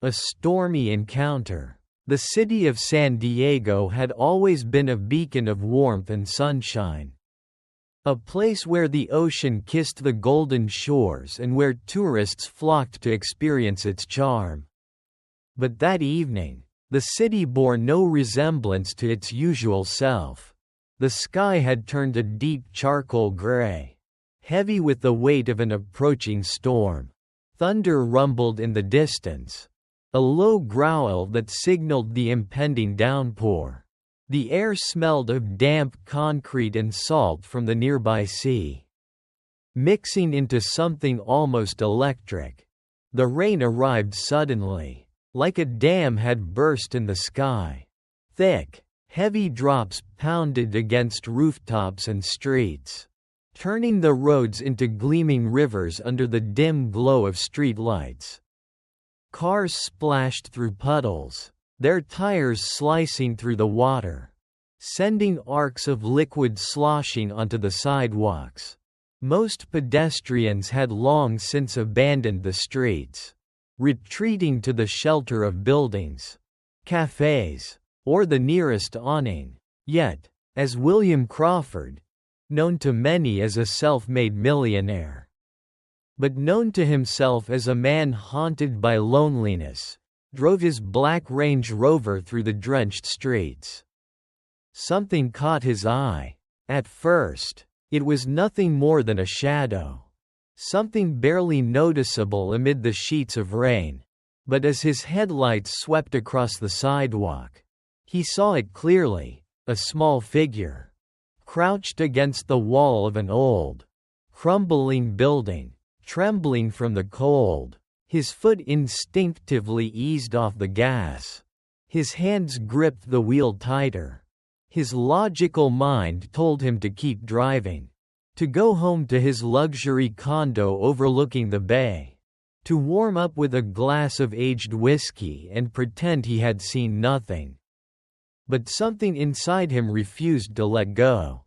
A stormy encounter. The city of San Diego had always been a beacon of warmth and sunshine. A place where the ocean kissed the golden shores and where tourists flocked to experience its charm. But that evening, the city bore no resemblance to its usual self. The sky had turned a deep charcoal gray, heavy with the weight of an approaching storm. Thunder rumbled in the distance, a low growl that signaled the impending downpour. The air smelled of damp concrete and salt from the nearby sea, mixing into something almost electric. The rain arrived suddenly, like a dam had burst in the sky. Thick, heavy drops pounded against rooftops and streets, turning the roads into gleaming rivers under the dim glow of streetlights. Cars splashed through puddles, their tires slicing through the water, sending arcs of liquid sloshing onto the sidewalks. Most pedestrians had long since abandoned the streets, retreating to the shelter of buildings, cafes, or the nearest awning. Yet, as William Crawford, known to many as a self-made millionaire, but known to himself as a man haunted by loneliness, drove his black Range Rover through the drenched streets. Something caught his eye. At first, it was nothing more than a shadow, something barely noticeable amid the sheets of rain. But as his headlights swept across the sidewalk, he saw it clearly, a small figure, crouched against the wall of an old, crumbling building, trembling from the cold. His foot instinctively eased off the gas. His hands gripped the wheel tighter. His logical mind told him to keep driving, to go home to his luxury condo overlooking the bay, to warm up with a glass of aged whiskey and pretend he had seen nothing. But something inside him refused to let go.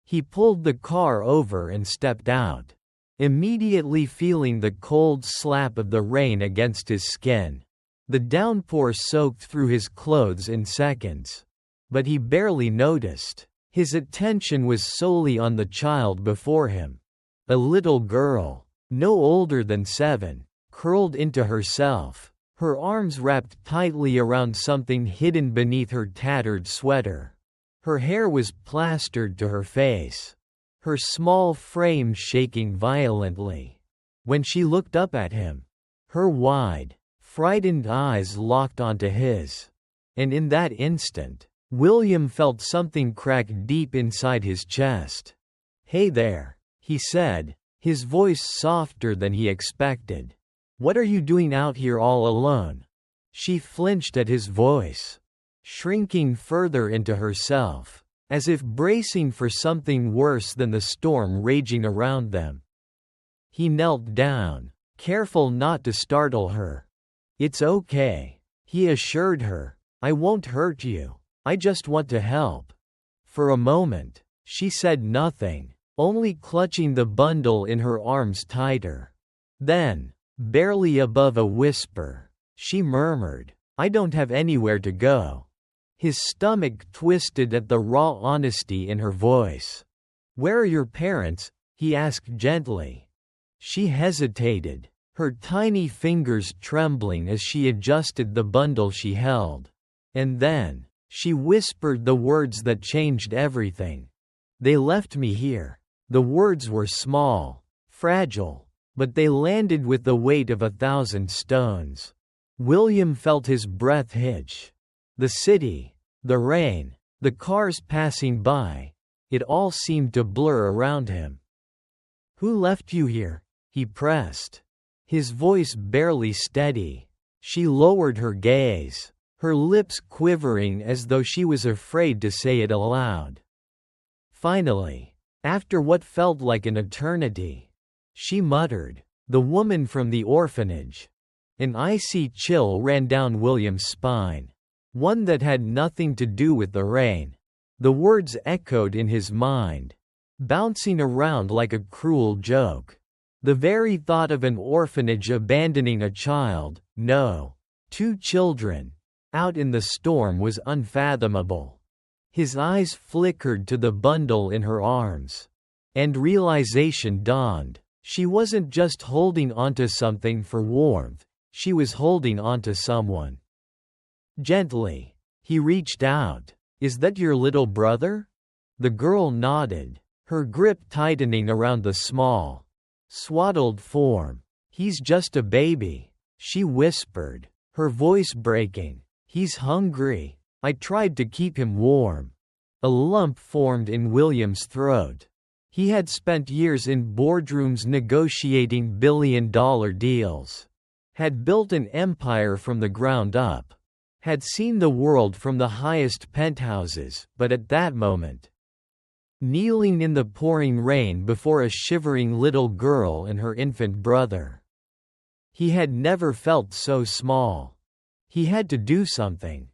He pulled the car over and stepped out, immediately feeling the cold slap of the rain against his skin. The downpour soaked through his clothes in seconds, but he barely noticed. His attention was solely on the child before him. A little girl, no older than 7, curled into herself, her arms wrapped tightly around something hidden beneath her tattered sweater. Her hair was plastered to her face, her small frame shaking violently. When she looked up at him, her wide, frightened eyes locked onto his. And in that instant, William felt something crack deep inside his chest. "Hey there," he said, his voice softer than he expected. "What are you doing out here all alone?" She flinched at his voice, shrinking further into herself, as if bracing for something worse than the storm raging around them. He knelt down, careful not to startle her. "It's okay," he assured her. "I won't hurt you. I just want to help." For a moment, she said nothing, only clutching the bundle in her arms tighter. Then, barely above a whisper, she murmured, "I don't have anywhere to go." His stomach twisted at the raw honesty in her voice. "Where are your parents?" he asked gently. She hesitated, her tiny fingers trembling as she adjusted the bundle she held. And then, she whispered the words that changed everything. "They left me here." The words were small, fragile, but they landed with the weight of 1,000 stones. William felt his breath hitch. The city, the rain, the cars passing by, it all seemed to blur around him. "Who left you here?" he pressed, his voice barely steady. She lowered her gaze, her lips quivering as though she was afraid to say it aloud. Finally, after what felt like an eternity, she muttered, "The woman from the orphanage." An icy chill ran down William's spine, one that had nothing to do with the rain. The words echoed in his mind, bouncing around like a cruel joke. The very thought of an orphanage abandoning a child, no, 2 children, out in the storm was unfathomable. His eyes flickered to the bundle in her arms. And realization dawned. She wasn't just holding onto something for warmth, she was holding onto someone. Gently, he reached out. "Is that your little brother?" The girl nodded, her grip tightening around the small, swaddled form. "He's just a baby," she whispered, her voice breaking. "He's hungry. I tried to keep him warm." A lump formed in William's throat. He had spent years in boardrooms negotiating billion-dollar deals. Had built an empire from the ground up. Had seen the world from the highest penthouses, but at that moment, kneeling in the pouring rain before a shivering little girl and her infant brother, he had never felt so small. He had to do something.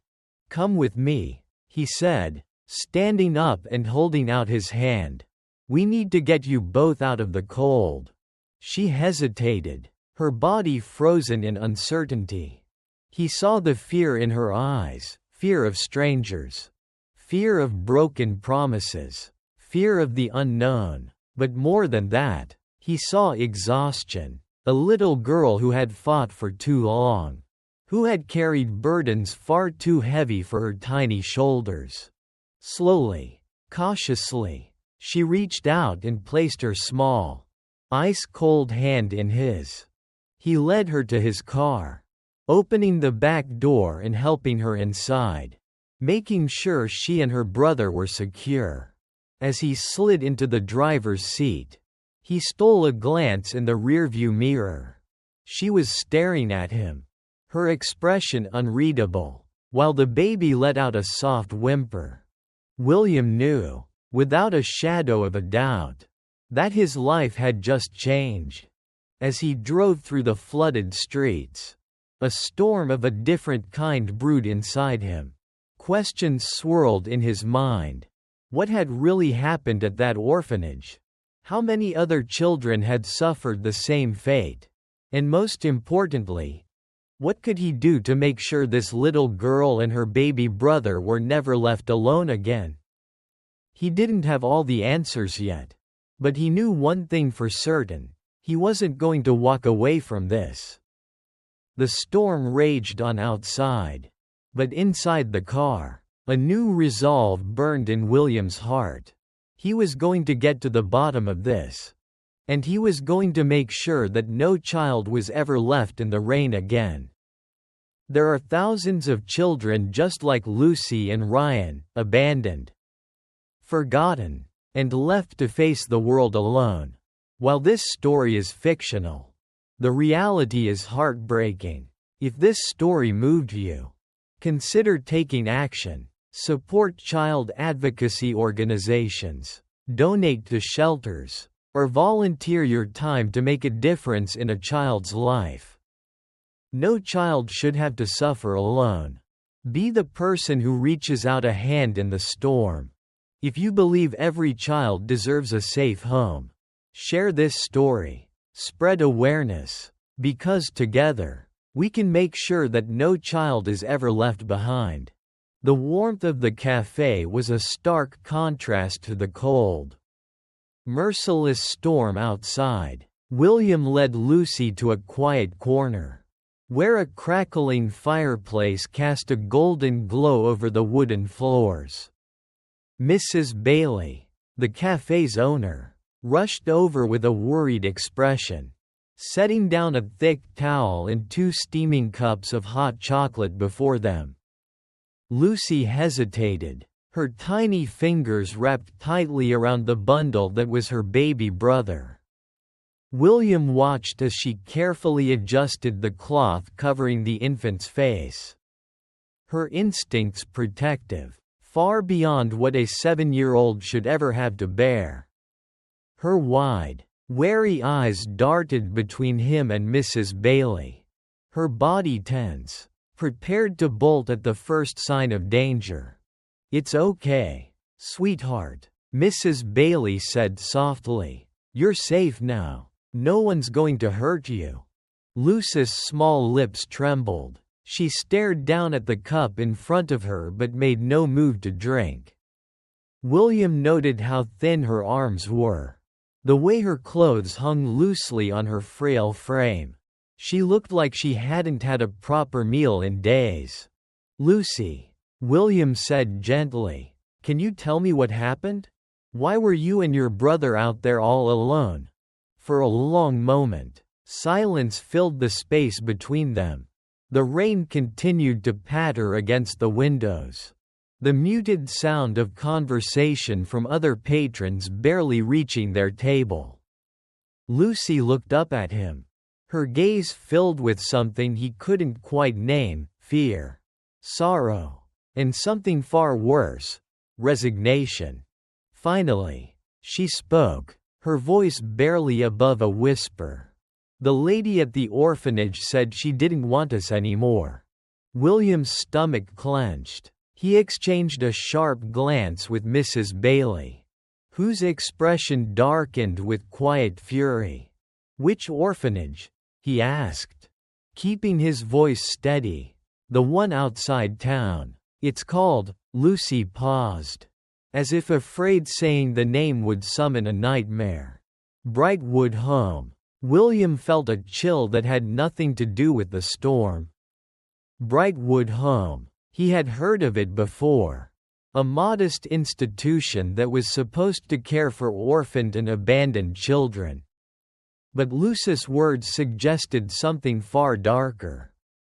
"Come with me," he said, standing up and holding out his hand. "We need to get you both out of the cold." She hesitated, her body frozen in uncertainty. He saw the fear in her eyes, fear of strangers, fear of broken promises, fear of the unknown, but more than that, he saw exhaustion. A little girl who had fought for too long, who had carried burdens far too heavy for her tiny shoulders. Slowly, cautiously, she reached out and placed her small, ice-cold hand in his. He led her to his car, opening the back door and helping her inside, making sure she and her brother were secure. As he slid into the driver's seat, he stole a glance in the rearview mirror. She was staring at him, her expression unreadable, while the baby let out a soft whimper. William knew, without a shadow of a doubt, that his life had just changed. As he drove through the flooded streets, a storm of a different kind brewed inside him. Questions swirled in his mind. What had really happened at that orphanage? How many other children had suffered the same fate? And most importantly, what could he do to make sure this little girl and her baby brother were never left alone again? He didn't have all the answers yet, but he knew one thing for certain: he wasn't going to walk away from this. The storm raged on outside, but inside the car, a new resolve burned in William's heart. He was going to get to the bottom of this. And he was going to make sure that no child was ever left in the rain again. There are thousands of children just like Lucy and Ryan, abandoned, forgotten, and left to face the world alone. While this story is fictional, the reality is heartbreaking. If this story moved you, consider taking action. Support child advocacy organizations, donate to shelters, or volunteer your time to make a difference in a child's life. No child should have to suffer alone. Be the person who reaches out a hand in the storm. If you believe every child deserves a safe home, share this story. Spread awareness, because together, we can make sure that no child is ever left behind. The warmth of the cafe was a stark contrast to the cold, merciless storm outside. William led Lucy to a quiet corner, where a crackling fireplace cast a golden glow over the wooden floors. Mrs. Bailey, the cafe's owner, rushed over with a worried expression, setting down a thick towel and 2 steaming cups of hot chocolate before them. Lucy hesitated, her tiny fingers wrapped tightly around the bundle that was her baby brother. William watched as she carefully adjusted the cloth covering the infant's face. Her instincts protective, far beyond what a 7-year-old should ever have to bear. Her wide, wary eyes darted between him and Mrs. Bailey, her body tense, prepared to bolt at the first sign of danger. "It's okay, sweetheart," Mrs. Bailey said softly. "You're safe now. No one's going to hurt you." Lucy's small lips trembled. She stared down at the cup in front of her but made no move to drink. William noted how thin her arms were. The way her clothes hung loosely on her frail frame. She looked like she hadn't had a proper meal in days. "Lucy," William said gently, "can you tell me what happened? Why were you and your brother out there all alone?" For a long moment, silence filled the space between them. The rain continued to patter against the windows. The muted sound of conversation from other patrons barely reaching their table. Lucy looked up at him. Her gaze filled with something he couldn't quite name: fear, sorrow, and something far worse: resignation. Finally, she spoke, her voice barely above a whisper. "The lady at the orphanage said she didn't want us anymore." William's stomach clenched. He exchanged a sharp glance with Mrs. Bailey, whose expression darkened with quiet fury. "Which orphanage?" he asked, keeping his voice steady. "The one outside town. It's called—" Lucy paused, as if afraid saying the name would summon a nightmare. "Brightwood Home." William felt a chill that had nothing to do with the storm. Brightwood Home. He had heard of it before. A modest institution that was supposed to care for orphaned and abandoned children. But Lucy's words suggested something far darker.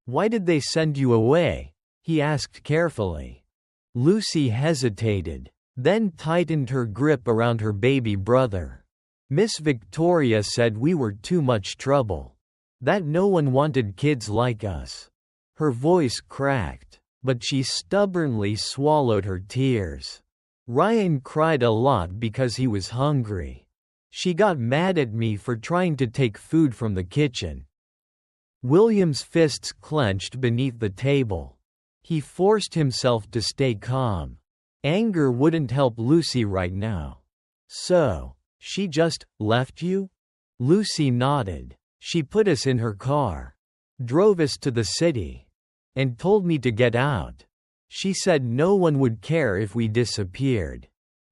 "Why did they send you away?" he asked carefully. Lucy hesitated, then tightened her grip around her baby brother. "Miss Victoria said we were too much trouble. That no one wanted kids like us." Her voice cracked, but she stubbornly swallowed her tears. "Ryan cried a lot because he was hungry. She got mad at me for trying to take food from the kitchen." William's fists clenched beneath the table. He forced himself to stay calm. Anger wouldn't help Lucy right now. "So, she just left you?" Lucy nodded. "She put us in her car, drove us to the city, and told me to get out. She said no one would care if we disappeared."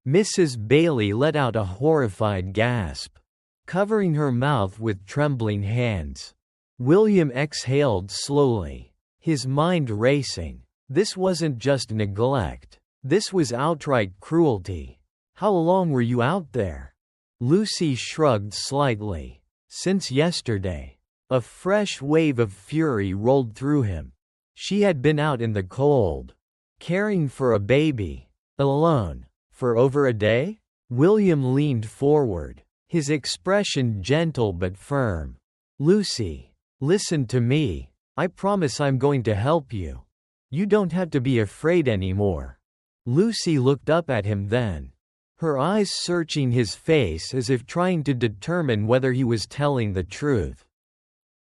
Mrs. Bailey let out a horrified gasp, covering her mouth with trembling hands. William exhaled slowly, his mind racing. This wasn't just neglect. This was outright cruelty. "How long were you out there?" Lucy shrugged slightly. "Since yesterday." A fresh wave of fury rolled through him. She had been out in the cold, caring for a baby, alone, for over a day? William leaned forward, his expression gentle but firm. "Lucy, listen to me. I promise I'm going to help you. You don't have to be afraid anymore." Lucy looked up at him then, her eyes searching his face as if trying to determine whether he was telling the truth.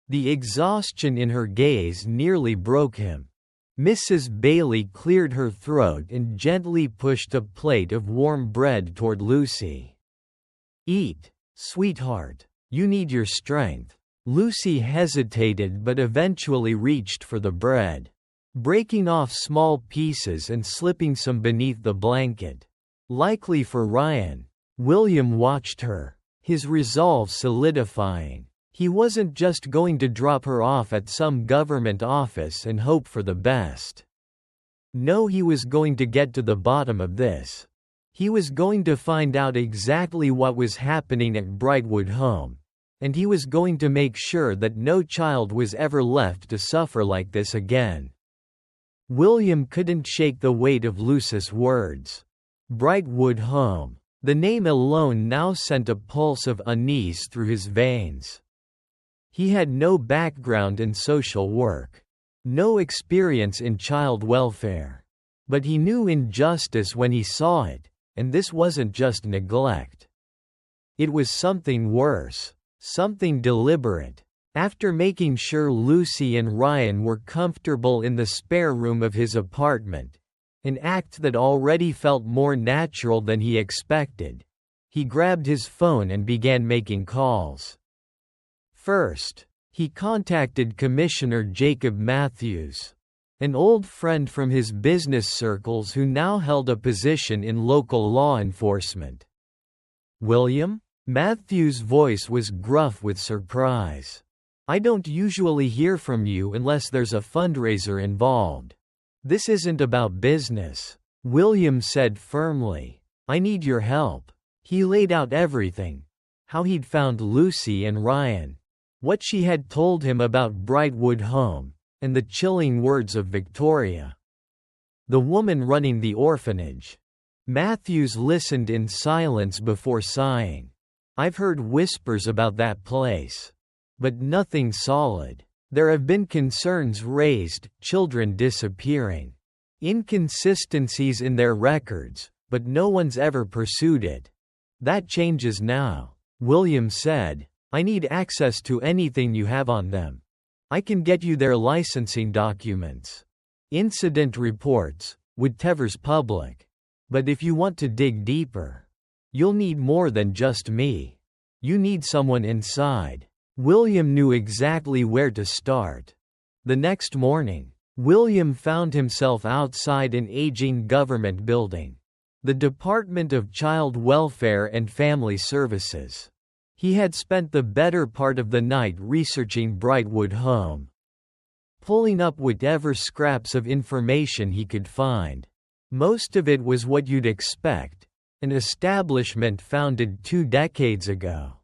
The exhaustion in her gaze nearly broke him. Mrs. Bailey cleared her throat and gently pushed a plate of warm bread toward Lucy. "Eat, sweetheart. You need your strength." Lucy hesitated but eventually reached for the bread, breaking off small pieces and slipping some beneath the blanket. Likely for Ryan. William watched her, his resolve solidifying. He wasn't just going to drop her off at some government office and hope for the best. No, he was going to get to the bottom of this. He was going to find out exactly what was happening at Brightwood Home, and he was going to make sure that no child was ever left to suffer like this again. William couldn't shake the weight of Lucy's words. Brightwood Home. The name alone now sent a pulse of unease through his veins. He had no background in social work, no experience in child welfare. But he knew injustice when he saw it, and this wasn't just neglect. It was something worse, something deliberate. After making sure Lucy and Ryan were comfortable in the spare room of his apartment, an act that already felt more natural than he expected, he grabbed his phone and began making calls. First, He contacted Commissioner Jacob Matthews, an old friend from his business circles who now held a position in local law enforcement. "William?" Matthews' voice was gruff with surprise. "I don't usually hear from you unless there's a fundraiser involved. This isn't about business," William said firmly. "I need your help." He laid out everything: how he'd found Lucy and Ryan, what she had told him about Brightwood Home, and the chilling words of Victoria, the woman running the orphanage. Matthews listened in silence before sighing. "I've heard whispers about that place, but nothing solid. There have been concerns raised, children disappearing, inconsistencies in their records, but no one's ever pursued it. That changes now," William said. "I need access to anything you have on them. I can get you their licensing documents, incident reports, whatever's public. But if you want to dig deeper, you'll need more than just me. You need someone inside." William knew exactly where to start. The next morning, William found himself outside an aging government building, the Department of Child Welfare and Family Services. He had spent the better part of the night researching Brightwood Home, pulling up whatever scraps of information he could find. Most of it was what you'd expect: an establishment founded 2 decades ago,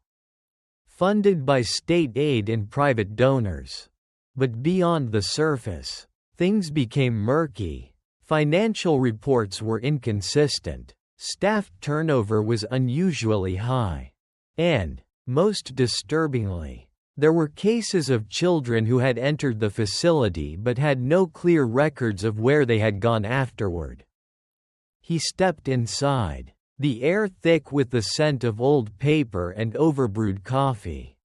funded by state aid and private donors. But beyond the surface, things became murky. Financial reports were inconsistent, staff turnover was unusually high, and, most disturbingly, there were cases of children who had entered the facility but had no clear records of where they had gone afterward. He stepped inside, the air thick with the scent of old paper and overbrewed coffee.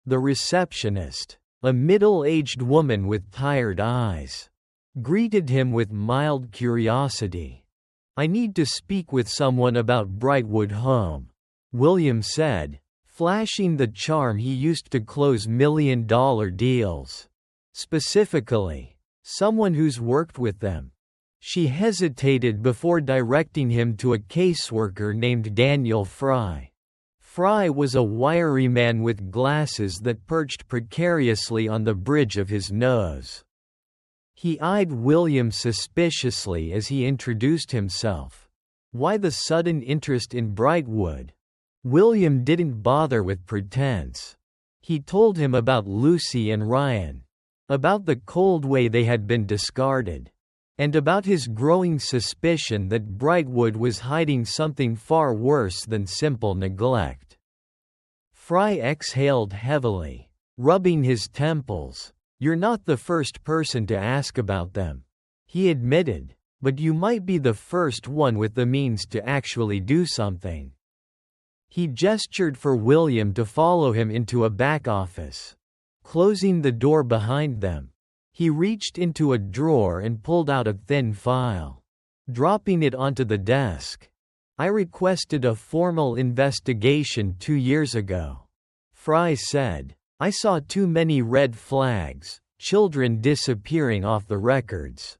The receptionist, a middle-aged woman with tired eyes, greeted him with mild curiosity. "I need to speak with someone about Brightwood Home," William said, flashing the charm he used to close million-dollar deals. "Specifically, someone who's worked with them." She hesitated before directing him to a caseworker named Daniel Fry. Fry was a wiry man with glasses that perched precariously on the bridge of his nose. He eyed William suspiciously as he introduced himself. Why the sudden interest in Brightwood? William didn't bother with pretense. He told him about Lucy and Ryan, about the cold way they had been discarded, and about his growing suspicion that Brightwood was hiding something far worse than simple neglect. Fry exhaled heavily, rubbing his temples. "You're not the first person to ask about them," he admitted, "but you might be the first one with the means to actually do something." He gestured for William to follow him into a back office. Closing the door behind them, he reached into a drawer and pulled out a thin file, dropping it onto the desk. "I requested a formal investigation 2 years ago," Fry said. "I saw too many red flags, children disappearing off the records,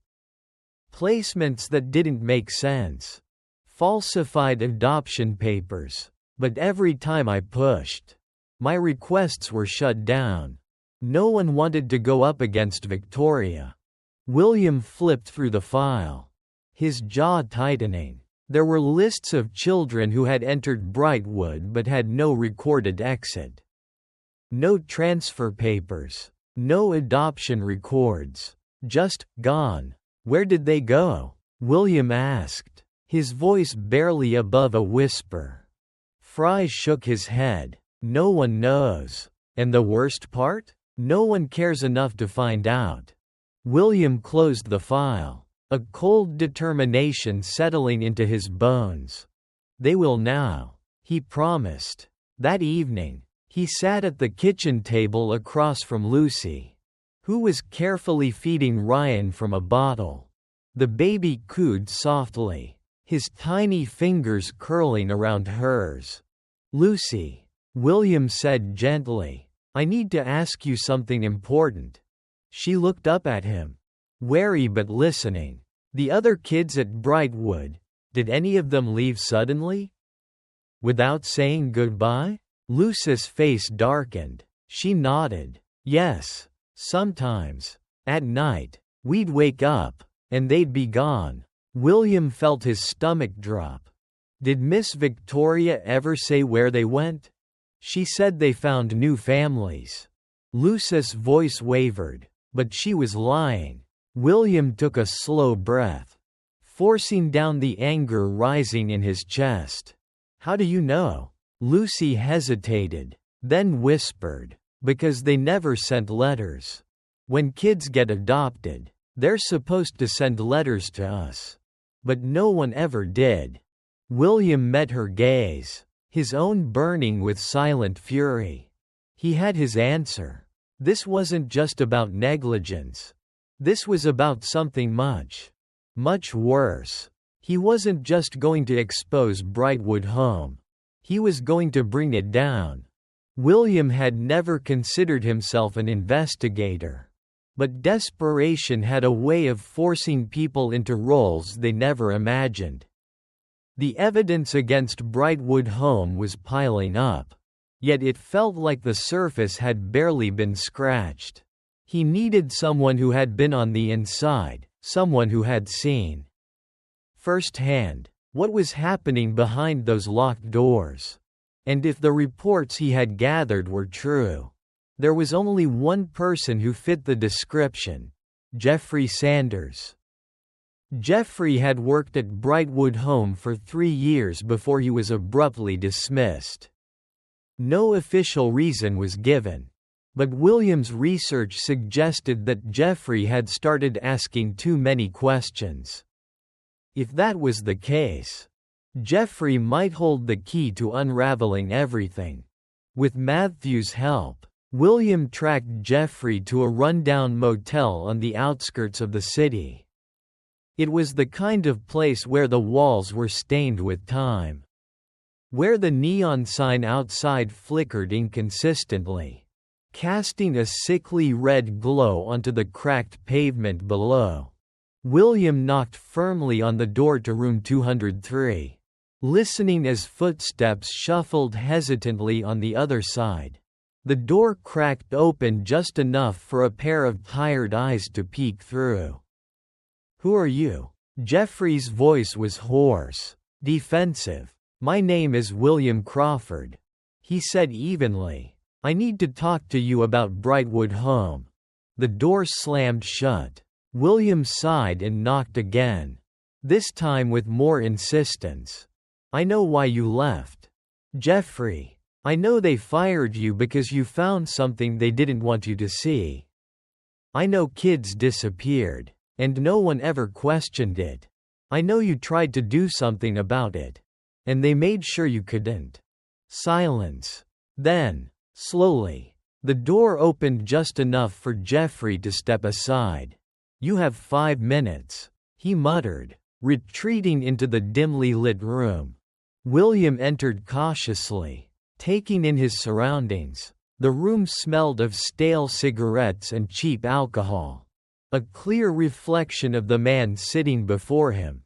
placements that didn't make sense, falsified adoption papers. But every time I pushed, my requests were shut down. No one wanted to go up against Victoria." William flipped through the file, his jaw tightening. There were lists of children who had entered Brightwood but had no recorded exit. No transfer papers, no adoption records. Just gone. "Where did they go?" William asked, his voice barely above a whisper. Fry shook his head. "No one knows. And the worst part? No one cares enough to find out." William closed the file, a cold determination settling into his bones. "They will now," he promised. That evening, he sat at the kitchen table across from Lucy, who was carefully feeding Ryan from a bottle. The baby cooed softly, his tiny fingers curling around hers. "Lucy," William said gently, I need to ask you something important. She looked up at him, wary but listening. The other kids at Brightwood, did any of them leave suddenly? Without saying goodbye? Lucy's face darkened. She nodded. Yes, sometimes. At night, we'd wake up, and they'd be gone. William felt his stomach drop. Did Miss Victoria ever say where they went? She said they found new families. Lucy's voice wavered, but she was lying. William took a slow breath, forcing down the anger rising in his chest. How do you know? Lucy hesitated, then whispered, because they never sent letters. When kids get adopted, they're supposed to send letters to us. But no one ever did. William met her gaze, his own burning with silent fury. He had his answer. This wasn't just about negligence. This was about something much, much worse. He wasn't just going to expose Brightwood Home. He was going to bring it down. William had never considered himself an investigator. But desperation had a way of forcing people into roles they never imagined. The evidence against Brightwood Home was piling up. Yet it felt like the surface had barely been scratched. He needed someone who had been on the inside, someone who had seen firsthand what was happening behind those locked doors. And if the reports he had gathered were true, there was only one person who fit the description: Jeffrey Sanders. Jeffrey had worked at Brightwood Home for 3 years before he was abruptly dismissed. No official reason was given, but William's research suggested that Jeffrey had started asking too many questions. If that was the case, Jeffrey might hold the key to unraveling everything. With Matthew's help, William tracked Jeffrey to a rundown motel on the outskirts of the city. It was the kind of place where the walls were stained with time, where the neon sign outside flickered inconsistently, casting a sickly red glow onto the cracked pavement below. William knocked firmly on the door to room 203, listening as footsteps shuffled hesitantly on the other side. The door cracked open just enough for a pair of tired eyes to peek through. "Who are you?" Jeffrey's voice was hoarse, defensive. "My name is William Crawford," he said evenly. "I need to talk to you about Brightwood Home." The door slammed shut. William sighed and knocked again, this time with more insistence. "I know why you left, Jeffrey. I know they fired you because you found something they didn't want you to see. I know kids disappeared, and no one ever questioned it. I know you tried to do something about it, and they made sure you couldn't." Silence. Then, slowly, the door opened just enough for Jeffrey to step aside. "You have 5 minutes," he muttered, retreating into the dimly lit room. William entered cautiously, taking in his surroundings. The room smelled of stale cigarettes and cheap alcohol, a clear reflection of the man sitting before him.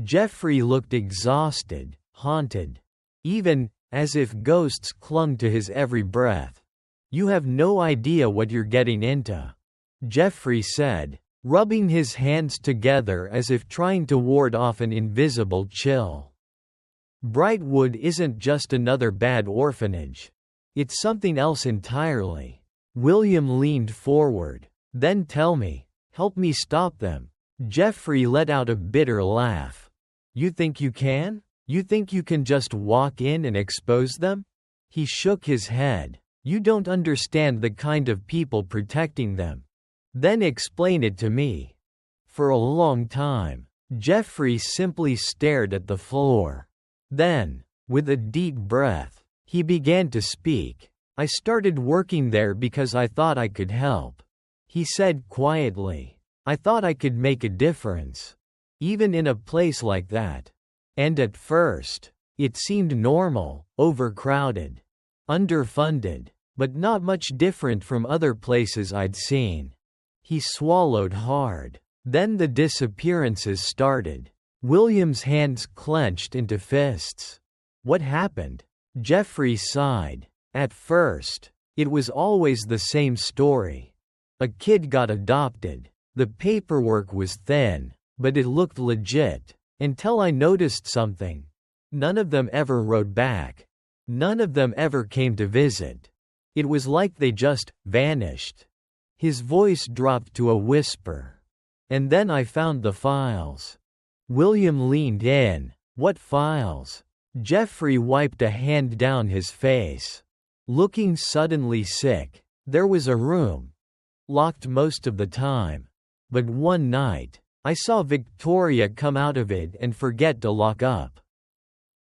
Jeffrey looked exhausted, haunted, even as if ghosts clung to his every breath. "You have no idea what you're getting into," Jeffrey said, rubbing his hands together as if trying to ward off an invisible chill. "Brightwood isn't just another bad orphanage. It's something else entirely." William leaned forward. "Then tell me, help me stop them." Jeffrey let out a bitter laugh. "You think you can? You think you can just walk in and expose them?" He shook his head. "You don't understand the kind of people protecting them. Then explain it to me." For a long time, Jeffrey simply stared at the floor. Then, with a deep breath, he began to speak. "I started working there because I thought I could help," he said quietly. "I thought I could make a difference, even in a place like that. And at first, it seemed normal, overcrowded, underfunded. but not much different from other places I'd seen. He swallowed hard. Then the disappearances started. William's hands clenched into fists. What happened? Jeffrey sighed. At first, it was always the same story. A kid got adopted. The paperwork was thin, but it looked legit. Until I noticed something. None of them ever wrote back. None of them ever came to visit. It was like they just vanished. His voice dropped to a whisper. And then I found the files. William leaned in. What files? Jeffrey wiped a hand down his face. Looking suddenly sick. There was a room. Locked most of the time. But one night, I saw Victoria come out of it and forget to lock up.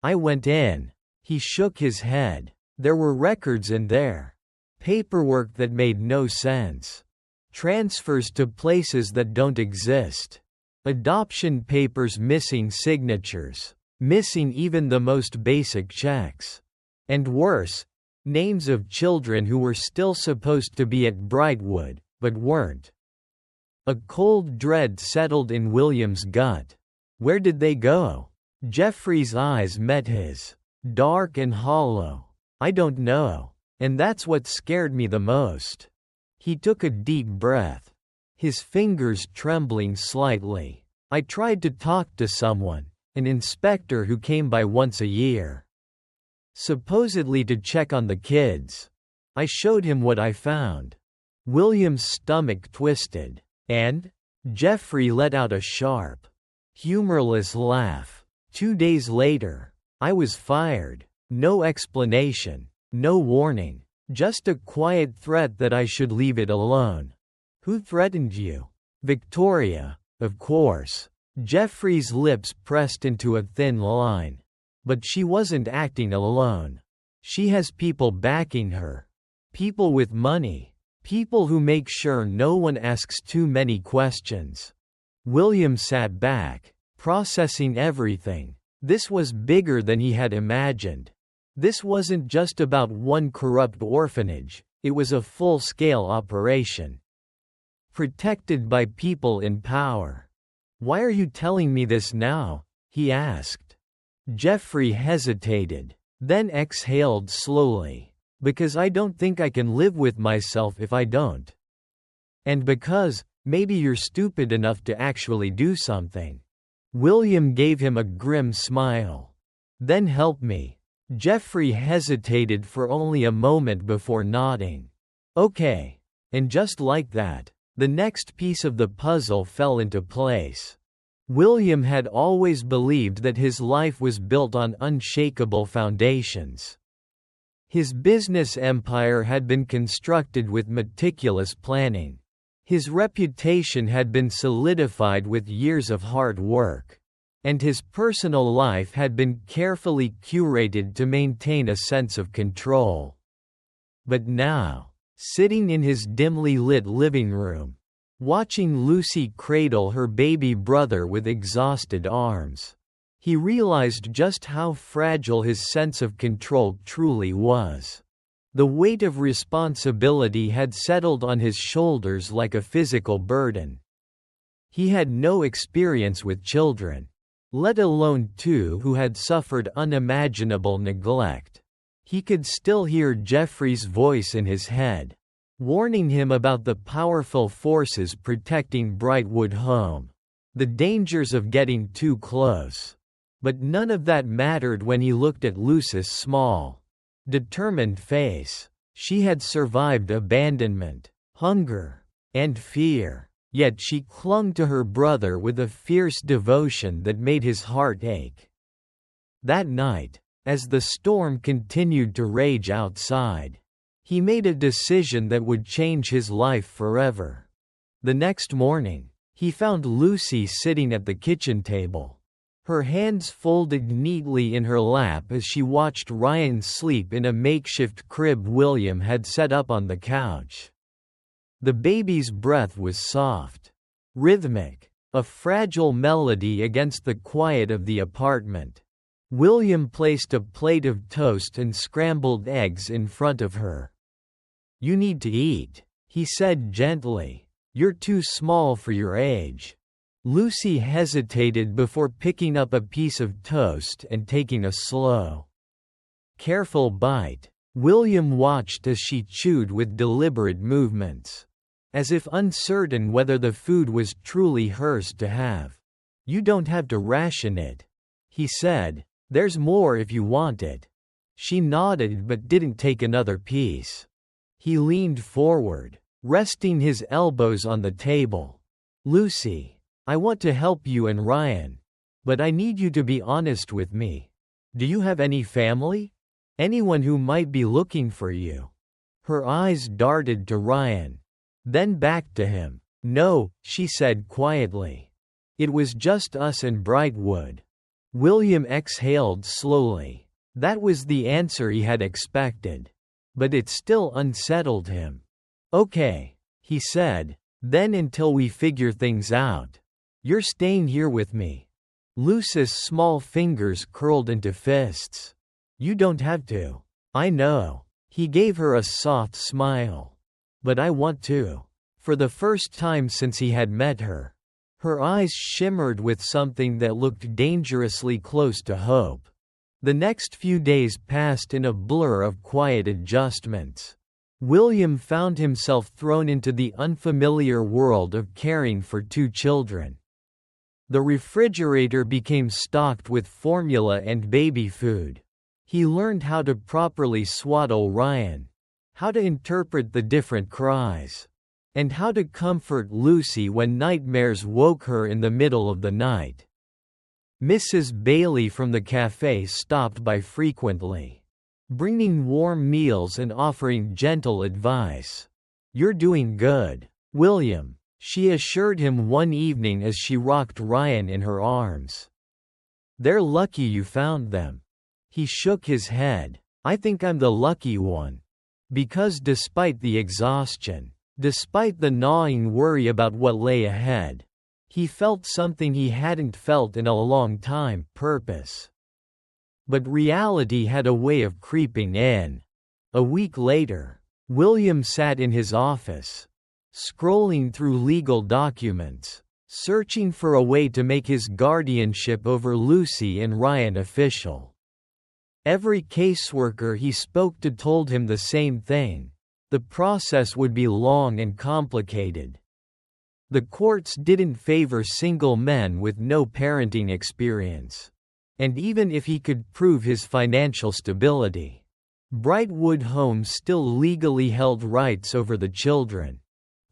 I went in. He shook his head. There were records in there. Paperwork that made no sense. Transfers to places that don't exist. Adoption papers missing signatures. Missing even the most basic checks. And worse, names of children who were still supposed to be at Brightwood, but weren't. A cold dread settled in William's gut. Where did they go? Jeffrey's eyes met his. Dark and hollow. I don't know. And that's what scared me the most. He took a deep breath. His fingers trembling slightly. I tried to talk to someone, an inspector who came by once a year. Supposedly to check on the kids. I showed him what I found. William's stomach twisted. And? Jeffrey let out a sharp, humorless laugh. 2 days later, I was fired. No explanation, no warning, just a quiet threat that I should leave it alone. Who threatened you? Victoria, of course. Jeffrey's lips pressed into a thin line. But she wasn't acting alone. She has people backing her. People with money. People who make sure no one asks too many questions. William sat back, processing everything. This was bigger than he had imagined. This wasn't just about one corrupt orphanage, it was a full-scale operation. Protected by people in power. Why are you telling me this now? He asked. Jeffrey hesitated, then exhaled slowly. Because I don't think I can live with myself if I don't. And because, maybe you're stupid enough to actually do something. William gave him a grim smile. Then help me. Jeffrey hesitated for only a moment before nodding. Okay. And just like that, the next piece of the puzzle fell into place. William had always believed that his life was built on unshakable foundations. His business empire had been constructed with meticulous planning. His reputation had been solidified with years of hard work. And his personal life had been carefully curated to maintain a sense of control. But now, sitting in his dimly lit living room, watching Lucy cradle her baby brother with exhausted arms, he realized just how fragile his sense of control truly was. The weight of responsibility had settled on his shoulders like a physical burden. He had no experience with children, let alone two who had suffered unimaginable neglect. He could still hear Jeffrey's voice in his head, warning him about the powerful forces protecting Brightwood home, the dangers of getting too close. But none of that mattered when he looked at Lucy's small, determined face. She had survived abandonment, hunger, and fear, yet she clung to her brother with a fierce devotion that made his heart ache. That night, as the storm continued to rage outside, he made a decision that would change his life forever. The next morning, he found Lucy sitting at the kitchen table. Her hands folded neatly in her lap as she watched Ryan sleep in a makeshift crib William had set up on the couch. The baby's breath was soft, rhythmic, a fragile melody against the quiet of the apartment. William placed a plate of toast and scrambled eggs in front of her. You need to eat, he said gently. You're too small for your age. Lucy hesitated before picking up a piece of toast and taking a slow, careful bite. William watched as she chewed with deliberate movements, as if uncertain whether the food was truly hers to have. You don't have to ration it, he said. There's more if you want it. She nodded but didn't take another piece. He leaned forward, resting his elbows on the table. Lucy, I want to help you and Ryan. But I need you to be honest with me. Do you have any family? Anyone who might be looking for you? Her eyes darted to Ryan, then back to him. No, she said quietly. It was just us and Brightwood. William exhaled slowly. That was the answer he had expected. But it still unsettled him. Okay, he said, then until we figure things out. You're staying here with me. Lucy's small fingers curled into fists. You don't have to. I know. He gave her a soft smile. But I want to. For the first time since he had met her. Her eyes shimmered with something that looked dangerously close to hope. The next few days passed in a blur of quiet adjustments. William found himself thrown into the unfamiliar world of caring for 2 children. The refrigerator became stocked with formula and baby food. He learned how to properly swaddle Ryan, how to interpret the different cries, and how to comfort Lucy when nightmares woke her in the middle of the night. Mrs. Bailey from the cafe stopped by frequently, bringing warm meals and offering gentle advice. You're doing good, William, she assured him one evening as she rocked Ryan in her arms. They're lucky you found them. He shook his head. I think I'm the lucky one. Because despite the exhaustion, despite the gnawing worry about what lay ahead, he felt something he hadn't felt in a long time, purpose. But reality had a way of creeping in. A week later, William sat in his office, scrolling through legal documents, searching for a way to make his guardianship over Lucy and Ryan official. Every caseworker he spoke to told him the same thing. The process would be long and complicated. The courts didn't favor single men with no parenting experience. And even if he could prove his financial stability, Brightwood Homes still legally held rights over the children.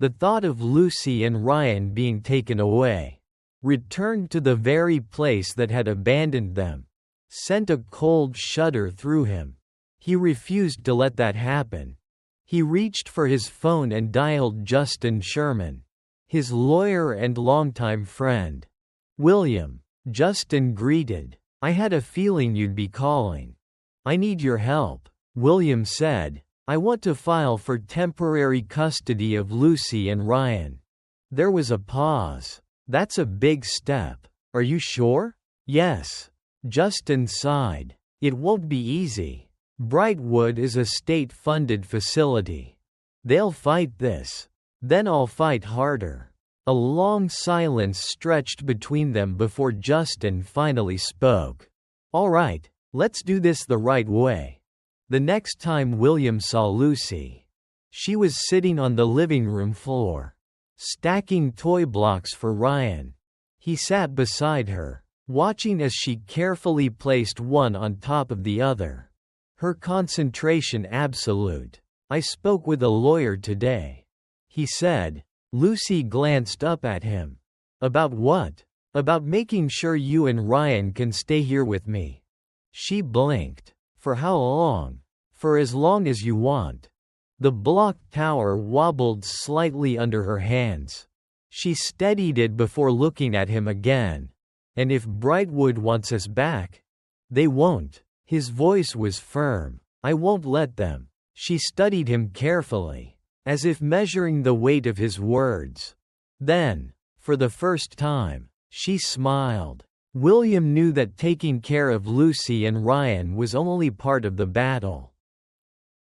The thought of Lucy and Ryan being taken away, returned to the very place that had abandoned them, sent a cold shudder through him. He refused to let that happen. He reached for his phone and dialed Justin Sherman, his lawyer and longtime friend. William, Justin greeted. I had a feeling you'd be calling. I need your help, William said. I want to file for temporary custody of Lucy and Ryan. There was a pause. That's a big step. Are you sure? Yes. Justin sighed. It won't be easy. Brightwood is a state-funded facility. They'll fight this. Then I'll fight harder. A long silence stretched between them before Justin finally spoke. All right, let's do this the right way. The next time William saw Lucy, she was sitting on the living room floor, stacking toy blocks for Ryan. He sat beside her, watching as she carefully placed one on top of the other. Her concentration absolute. I spoke with a lawyer today, he said. Lucy glanced up at him. About what? About making sure you and Ryan can stay here with me. She blinked. For how long? For as long as you want. The block tower wobbled slightly under her hands. She steadied it before looking at him again. And if Brightwood wants us back? They won't. His voice was firm. I won't let them. She studied him carefully, as if measuring the weight of his words. Then, for the first time, she smiled. William knew that taking care of Lucy and Ryan was only part of the battle.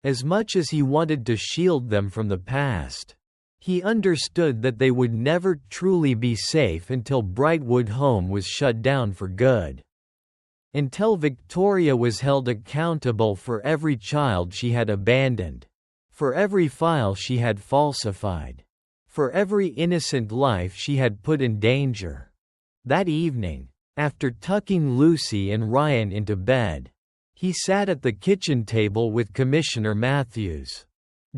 as much as he wanted to shield them from the past. He understood that they would never truly be safe until Brightwood Home was shut down for good. Until Victoria was held accountable for every child she had abandoned, for every file she had falsified, for every innocent life she had put in danger. That evening, after tucking Lucy and Ryan into bed, he sat at the kitchen table with Commissioner Matthews,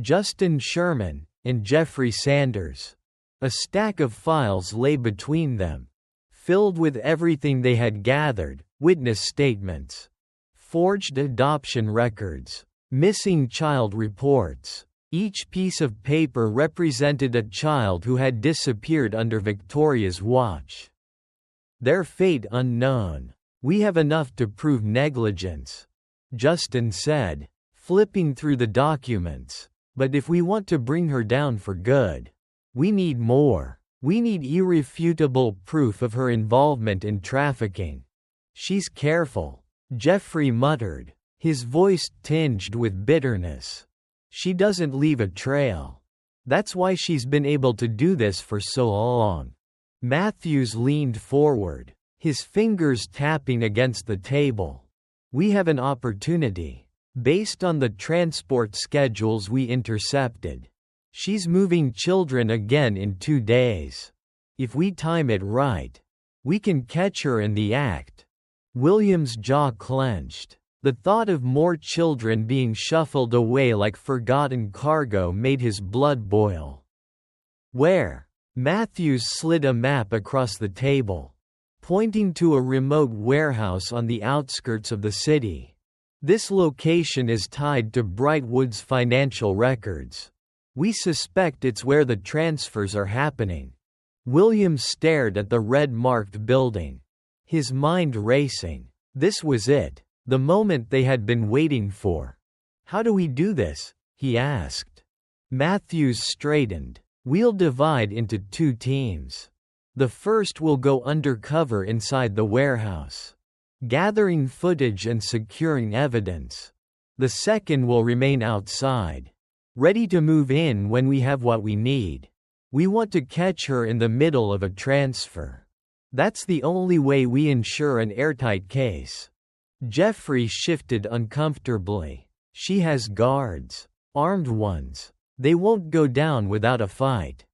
Justin Sherman, and Jeffrey Sanders. A stack of files lay between them, filled with everything they had gathered: witness statements, forged adoption records, missing child reports. Each piece of paper represented a child who had disappeared under Victoria's watch. Their fate unknown. "We have enough to prove negligence," Justin said, flipping through the documents. "But if we want to bring her down for good, we need more. We need irrefutable proof of her involvement in trafficking." "She's careful," Jeffrey muttered, his voice tinged with bitterness. "She doesn't leave a trail. That's why she's been able to do this for so long." Matthews leaned forward, his fingers tapping against the table. "We have an opportunity. Based on the transport schedules we intercepted, she's moving children again in 2 days. If we time it right, we can catch her in the act." William's jaw clenched. The thought of more children being shuffled away like forgotten cargo made his blood boil. "Where?" Matthews slid a map across the table, pointing to a remote warehouse on the outskirts of the city. "This location is tied to Brightwood's financial records. We suspect it's where the transfers are happening." William stared at the red-marked building, his mind racing. This was it, the moment they had been waiting for. "How do we do this?" he asked. Matthews straightened. "We'll divide into 2 teams. The first will go undercover inside the warehouse, gathering footage and securing evidence. The second will remain outside, ready to move in when we have what we need. We want to catch her in the middle of a transfer. That's the only way we ensure an airtight case." Jeffrey shifted uncomfortably. "She has guards. Armed ones. They won't go down without a fight.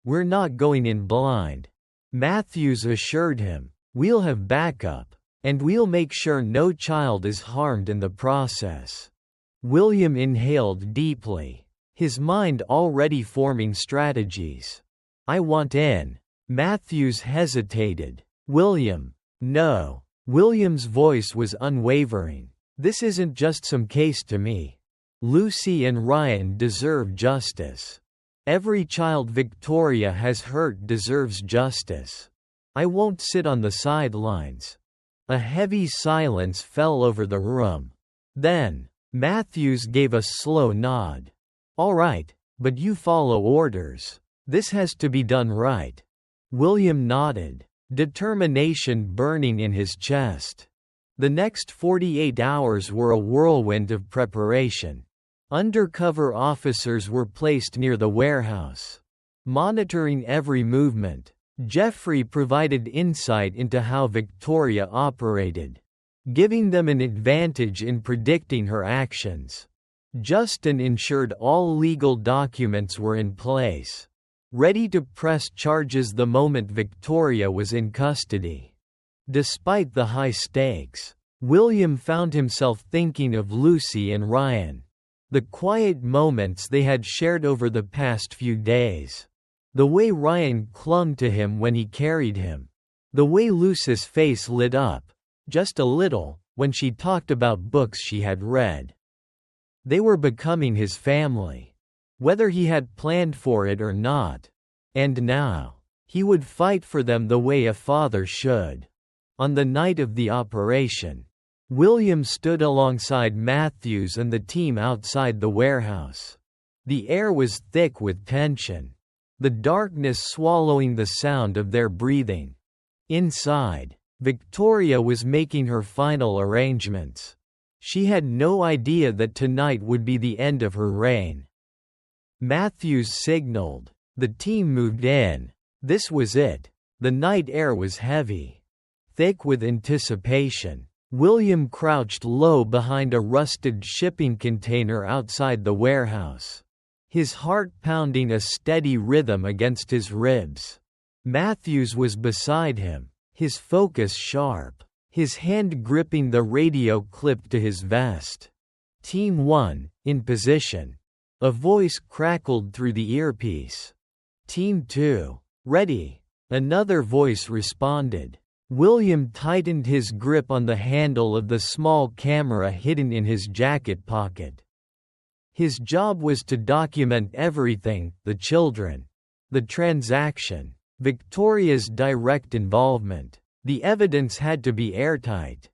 We're not going in blind," Matthews assured him. "We'll have backup. And we'll make sure no child is harmed in the process." William inhaled deeply, his mind already forming strategies. "I want in." Matthews hesitated. "William." "No." William's voice was unwavering. "This isn't just some case to me. Lucy and Ryan deserve justice. Every child Victoria has hurt deserves justice. I won't sit on the sidelines." A heavy silence fell over the room. Then, Matthews gave a slow nod. "All right, but you follow orders. This has to be done right." William nodded, determination burning in his chest. The next 48 hours were a whirlwind of preparation. Undercover officers were placed near the warehouse, monitoring every movement. Jeffrey provided insight into how Victoria operated, giving them an advantage in predicting her actions. Justin ensured all legal documents were in place, ready to press charges the moment Victoria was in custody. Despite the high stakes, William found himself thinking of Lucy and Ryan, the quiet moments they had shared over the past few days. The way Ryan clung to him when he carried him. The way Lucy's face lit up, just a little, when she talked about books she had read. They were becoming his family, whether he had planned for it or not. And now, he would fight for them the way a father should. On the night of the operation, William stood alongside Matthews and the team outside the warehouse. The air was thick with tension, the darkness swallowing the sound of their breathing. Inside, Victoria was making her final arrangements. She had no idea that tonight would be the end of her reign. Matthews signaled. The team moved in. This was it. The night air was heavy, thick with anticipation. William crouched low behind a rusted shipping container outside the warehouse, his heart pounding a steady rhythm against his ribs. Matthews was beside him, his focus sharp, his hand gripping the radio clipped to his vest. Team 1, in position. A voice crackled through the earpiece. Team 2, ready. Another voice responded. William tightened his grip on the handle of the small camera hidden in his jacket pocket. His job was to document everything: the children, the transaction, Victoria's direct involvement. The evidence had to be airtight.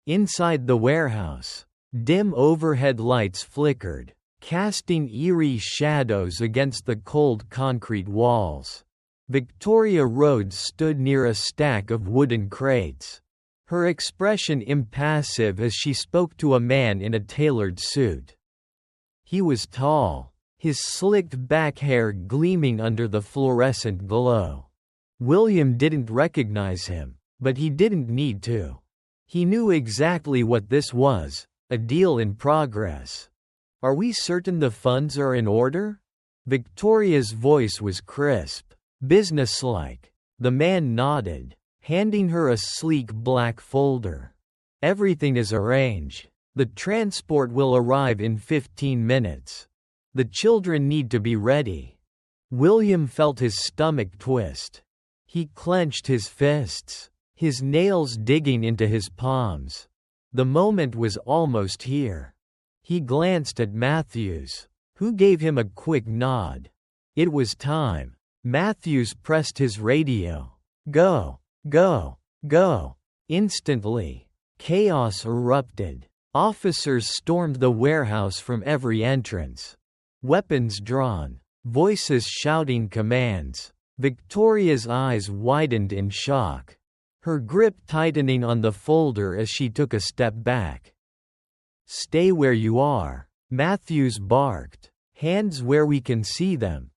Inside the warehouse, dim overhead lights flickered, casting eerie shadows against the cold concrete walls. Victoria Rhodes stood near a stack of wooden crates, her expression impassive as she spoke to a man in a tailored suit. He was tall, his slicked back hair gleaming under the fluorescent glow. William didn't recognize him, but he didn't need to. He knew exactly what this was: a deal in progress. Are we certain the funds are in order? Victoria's voice was crisp, businesslike. The man nodded, handing her a sleek black folder. Everything is arranged. The transport will arrive in 15 minutes. The children need to be ready. William felt his stomach twist. He clenched his fists, his nails digging into his palms. The moment was almost here. He glanced at Matthews, who gave him a quick nod. It was time. Matthews pressed his radio. Go, go, go. Instantly, chaos erupted. Officers stormed the warehouse from every entrance. Weapons drawn, voices shouting commands. Victoria's eyes widened in shock, her grip tightening on the folder as she took a step back. Stay where you are, Matthews barked. Hands where we can see them.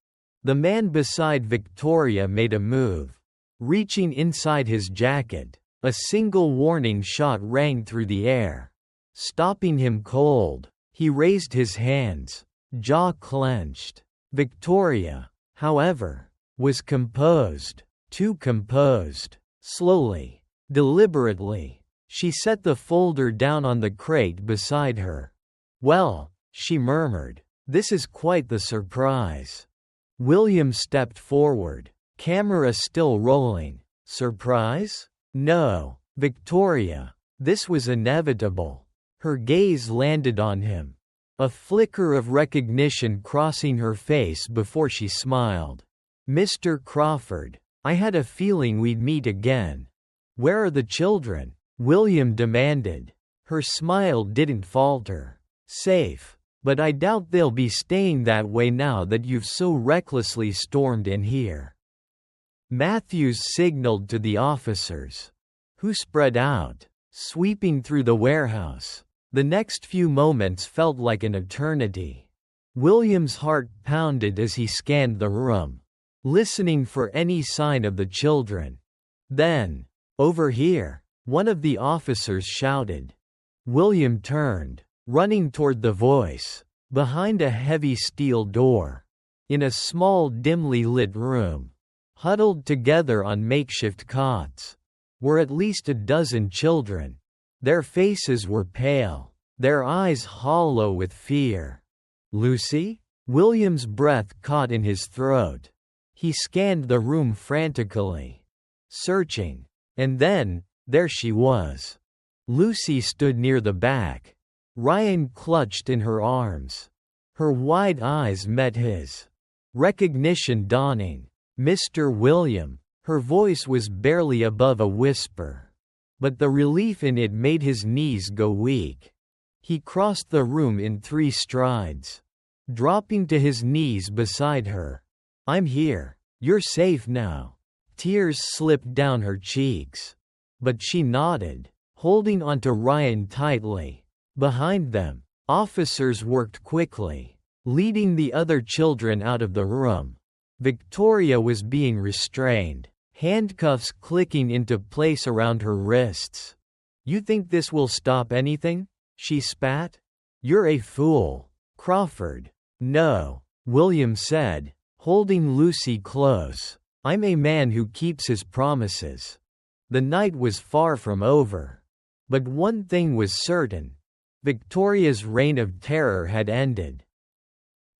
The man beside Victoria made a move. Reaching inside his jacket, a single warning shot rang through the air, stopping him cold. He raised his hands, jaw clenched. Victoria, however, was composed, too composed. Slowly, deliberately, she set the folder down on the crate beside her. Well, she murmured, this is quite the surprise. William stepped forward, camera still rolling. Surprise? No, Victoria. This was inevitable. Her gaze landed on him, a flicker of recognition crossing her face before she smiled. Mr. Crawford, I had a feeling we'd meet again. Where are the children? William demanded. Her smile didn't falter. Safe. But I doubt they'll be staying that way now that you've so recklessly stormed in here. Matthews signaled to the officers, who spread out, sweeping through the warehouse. The next few moments felt like an eternity. William's heart pounded as he scanned the room, listening for any sign of the children. Then, over here, one of the officers shouted. William turned, running toward the voice. Behind a heavy steel door, in a small dimly lit room, huddled together on makeshift cots, were at least a dozen children. Their faces were pale, their eyes hollow with fear. Lucy? William's breath caught in his throat. He scanned the room frantically, searching. And then, there she was. Lucy stood near the back, Ryan clutched in her arms. Her wide eyes met his. Recognition dawning. Mr. William. Her voice was barely above a whisper, but the relief in it made his knees go weak. He crossed the room in 3 strides, dropping to his knees beside her. I'm here. You're safe now. Tears slipped down her cheeks, but she nodded, holding onto Ryan tightly. Behind them, officers worked quickly, leading the other children out of the room. Victoria was being restrained, handcuffs clicking into place around her wrists. "You think this will stop anything?" she spat. "You're a fool, Crawford." "No," William said, holding Lucy close. "I'm a man who keeps his promises." The night was far from over. But one thing was certain. Victoria's reign of terror had ended.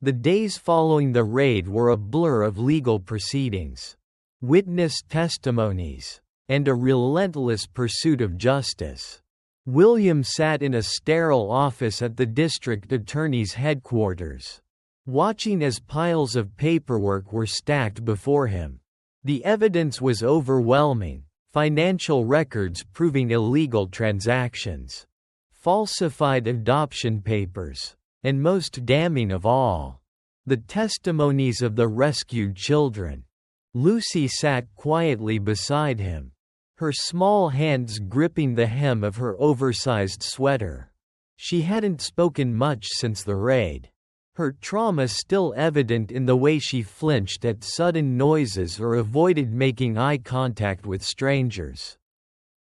The days following the raid were a blur of legal proceedings, witness testimonies, and a relentless pursuit of justice. William sat in a sterile office at the district attorney's headquarters, watching as piles of paperwork were stacked before him. The evidence was overwhelming: financial records proving illegal transactions, falsified adoption papers, and most damning of all, the testimonies of the rescued children. Lucy sat quietly beside him, her small hands gripping the hem of her oversized sweater. She hadn't spoken much since the raid, her trauma still evident in the way she flinched at sudden noises or avoided making eye contact with strangers.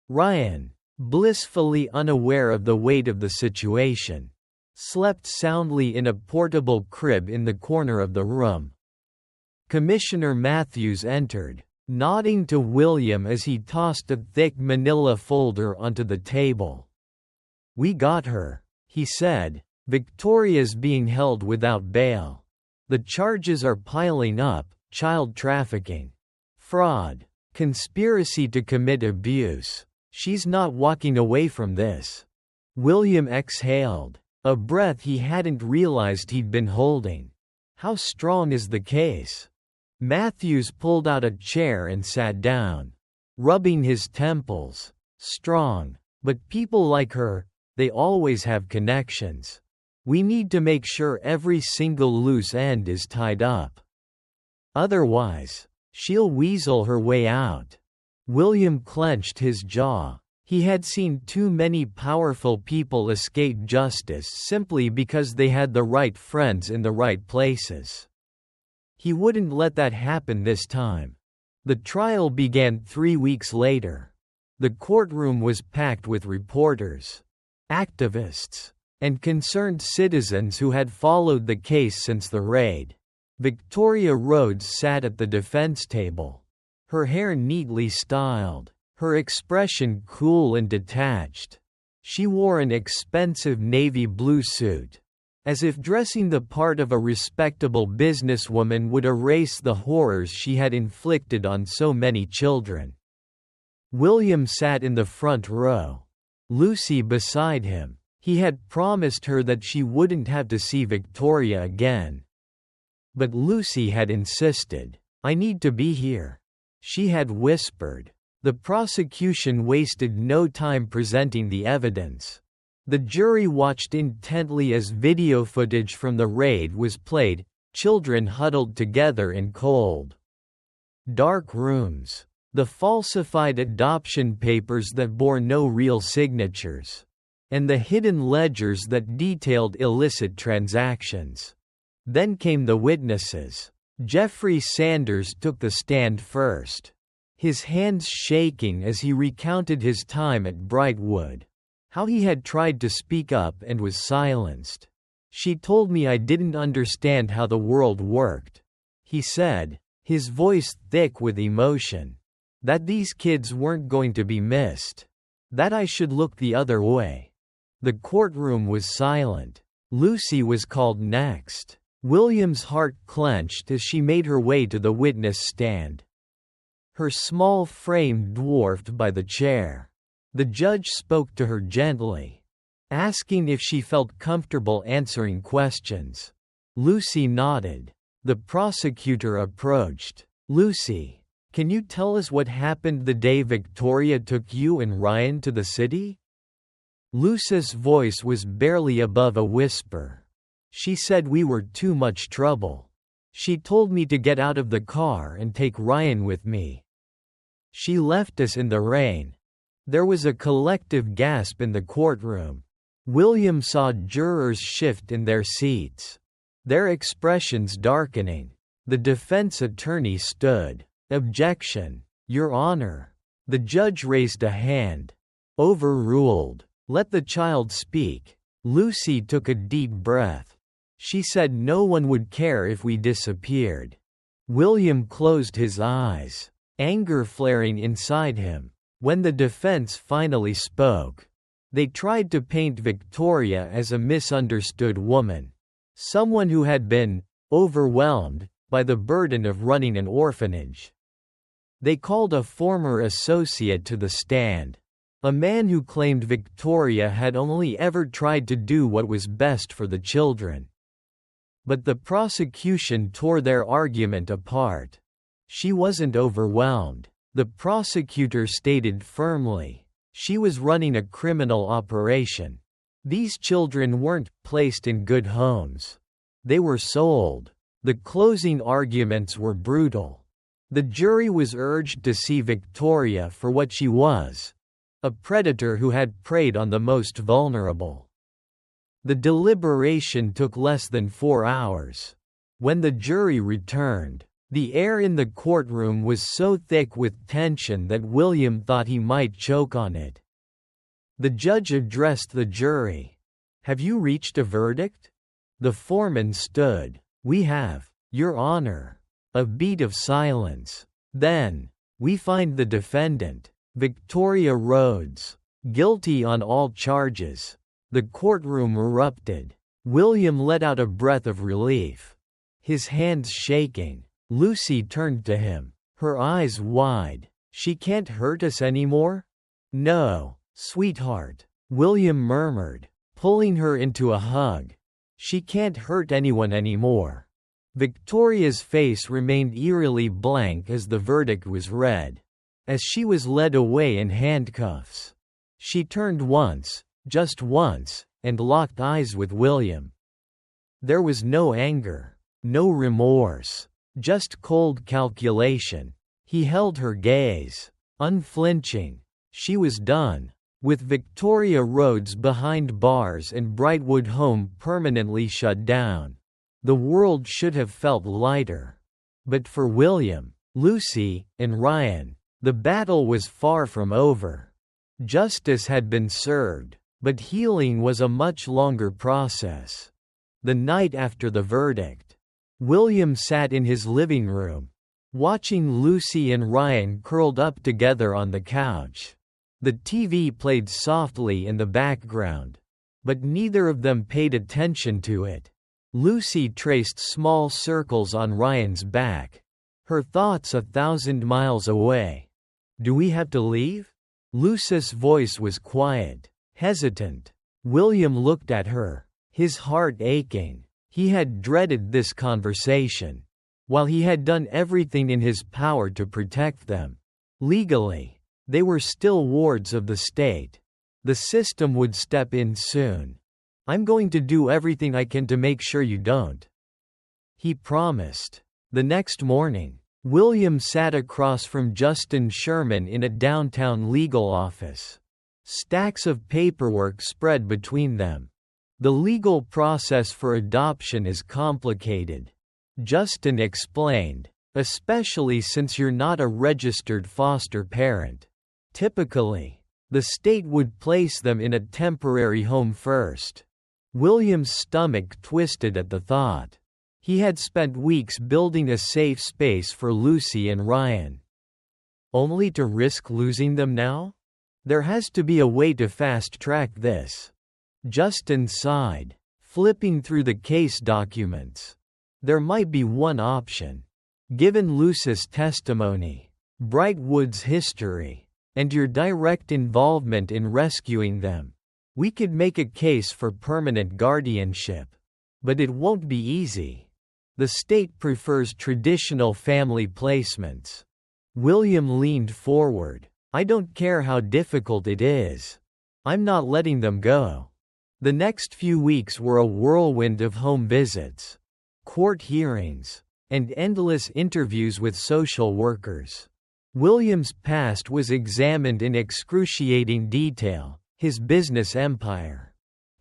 Ryan, blissfully unaware of the weight of the situation, slept soundly in a portable crib in the corner of the room. Commissioner Matthews entered, nodding to William as he tossed a thick manila folder onto the table. "We got her," he said. "Victoria's being held without bail. The charges are piling up: child trafficking, fraud, conspiracy to commit abuse. She's not walking away from this." William exhaled, a breath he hadn't realized he'd been holding. "How strong is the case?" Matthews pulled out a chair and sat down, rubbing his temples. "Strong. But people like her, they always have connections. We need to make sure every single loose end is tied up. Otherwise, she'll weasel her way out." William clenched his jaw. He had seen too many powerful people escape justice simply because they had the right friends in the right places. He wouldn't let that happen this time. The trial began 3 weeks later. The courtroom was packed with reporters, activists, and concerned citizens who had followed the case since the raid. Victoria Rhodes sat at the defense table, her hair neatly styled, her expression cool and detached. She wore an expensive navy blue suit, as if dressing the part of a respectable businesswoman would erase the horrors she had inflicted on so many children. William sat in the front row, Lucy beside him. He had promised her that she wouldn't have to see Victoria again. But Lucy had insisted. "I need to be here," she had whispered. The prosecution wasted no time presenting the evidence. The jury watched intently as video footage from the raid was played, children huddled together in cold, dark rooms, the falsified adoption papers that bore no real signatures, and the hidden ledgers that detailed illicit transactions. Then came the witnesses. Jeffrey Sanders took the stand first, his hands shaking as he recounted his time at Brightwood, how he had tried to speak up and was silenced. "She told me I didn't understand how the world worked," he said, his voice thick with emotion. "That these kids weren't going to be missed. That I should look the other way." The courtroom was silent. Lucy was called next. William's heart clenched as she made her way to the witness stand, her small frame dwarfed by the chair. The judge spoke to her gently, asking if she felt comfortable answering questions. Lucy nodded. The prosecutor approached. "Lucy, can you tell us what happened the day Victoria took you and Ryan to the city?" Lucy's voice was barely above a whisper. "She said we were too much trouble. She told me to get out of the car and take Ryan with me. She left us in the rain." There was a collective gasp in the courtroom. William saw jurors shift in their seats, their expressions darkening. The defense attorney stood. Objection, Your Honor. The judge raised a hand. Overruled. Let the child speak. Lucy took a deep breath. She said no one would care if we disappeared. William closed his eyes, anger flaring inside him. When the defense finally spoke, they tried to paint Victoria as a misunderstood woman, someone who had been overwhelmed by the burden of running an orphanage. They called a former associate to the stand, a man who claimed Victoria had only ever tried to do what was best for the children. But the prosecution tore their argument apart. She wasn't overwhelmed, the prosecutor stated firmly. She was running a criminal operation. These children weren't placed in good homes. They were sold. The closing arguments were brutal. The jury was urged to see Victoria for what she was, a predator who had preyed on the most vulnerable. The deliberation took less than 4 hours. When the jury returned, the air in the courtroom was so thick with tension that William thought he might choke on it. The judge addressed the jury. Have you reached a verdict? The foreman stood. We have, Your Honor. A beat of silence. Then, we find the defendant, Victoria Rhodes, guilty on all charges. The courtroom erupted. William let out a breath of relief, his hands shaking. Lucy turned to him, her eyes wide. She can't hurt us anymore? No, sweetheart, William murmured, pulling her into a hug. She can't hurt anyone anymore. Victoria's face remained eerily blank as the verdict was read. As she was led away in handcuffs, she turned once, just once, and locked eyes with William. There was no anger, no remorse, just cold calculation. He held her gaze, unflinching. She was done. With Victoria Rhodes behind bars and Brightwood home permanently shut down, the world should have felt lighter. But for William, Lucy, and Ryan, the battle was far from over. Justice had been served, but healing was a much longer process. The night after the verdict, William sat in his living room, watching Lucy and Ryan curled up together on the couch. The TV played softly in the background, but neither of them paid attention to it. Lucy traced small circles on Ryan's back, her thoughts 1,000 miles away. Do we have to leave? Lucy's voice was quiet, hesitant. William looked at her, his heart aching. He had dreaded this conversation. While he had done everything in his power to protect them, legally, they were still wards of the state. The system would step in soon. I'm going to do everything I can to make sure you don't, he promised. The next morning, William sat across from Justin Sherman in a downtown legal office. Stacks of paperwork spread between them. The legal process for adoption is complicated, Justin explained, especially since you're not a registered foster parent. Typically, the state would place them in a temporary home first. William's stomach twisted at the thought. He had spent weeks building a safe space for Lucy and Ryan. Only to risk losing them now? There has to be a way to fast-track this. Justin sighed, flipping through the case documents. There might be one option. Given Lucy's testimony, Brightwood's history, and your direct involvement in rescuing them, we could make a case for permanent guardianship. But it won't be easy. The state prefers traditional family placements. William leaned forward. I don't care how difficult it is. I'm not letting them go. The next few weeks were a whirlwind of home visits, court hearings, and endless interviews with social workers. William's past was examined in excruciating detail, his business empire,